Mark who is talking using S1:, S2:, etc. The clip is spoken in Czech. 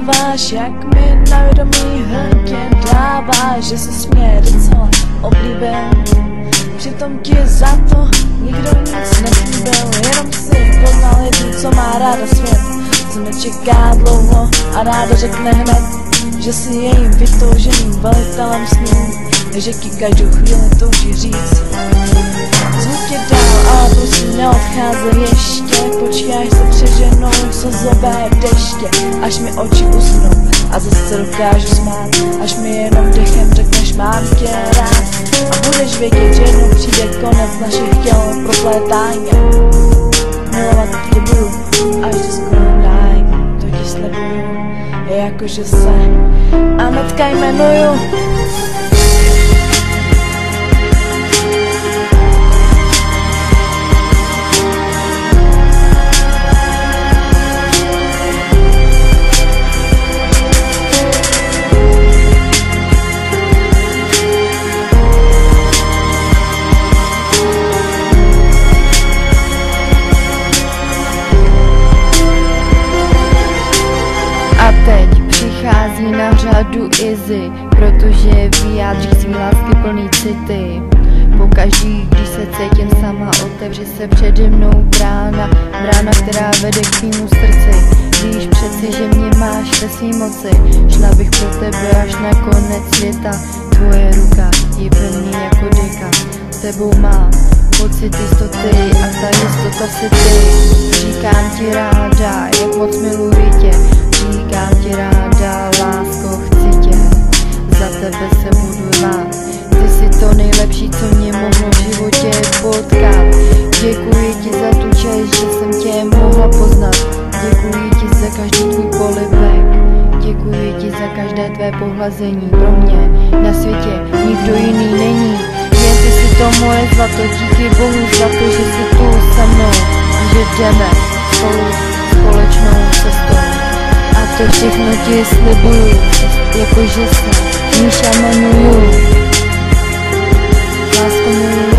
S1: dáváš, jak mi na vědomí hrnky dáváš, že jsi mě docela oblíbil. Přitom ti za to nikdo nic neslíbil, jenom si poznal jednu, co má ráda svět, co nečeká dlouho a ráda řekne hned, že si jejím vytouženým velitelem snů, že ti každou chvíli touží říct. Zvuk je dál, ale prosím neodcházej ještě, počkej, až se přeženou slzové deště, až mi oči usnou a zase dokážu smát, až mi jenom dechem řekneš mám tě rád. A budeš vědět, že jednou přijde konec našich těl proplétání. Milovat tě budu, až do skonání, to ti slibuju, je jako že se Anetka jmenuju.
S2: Přichází na řadu Izzy, protože vyjádří svý lásky plný city. Pokaždý, když se cítím sama, otevře se přede mnou brána, která vede k tvýmu srdci. Víš přeci, že mě máš ve svý moci, šla bych pro tebe až na konec světa. Tvoje ruka je pro mě jako deka, s tebou mám pocit jistoty a ta jistota si ty. Říkám ti ráda, jak moc miluji tě, říkám ti ráda, lásko, chci tě, za tebe se budu rvát. Ty jsi to nejlepší, co mě mohlo v životě potkat. Děkuji ti za tu čest, že jsem tě mohla poznat. Děkuji ti za každý tvůj polibek, děkuji ti za každé tvé pohlazení. Pro mě na světě nikdo jiný není, jen ty jsi to moje zlato. Díky Bohu za to, že jsi tu se mnou a že jdeme spolu společnou cestou. A to všechno ti slibuju, jakože se Míša jmenuju. Lásko miluju.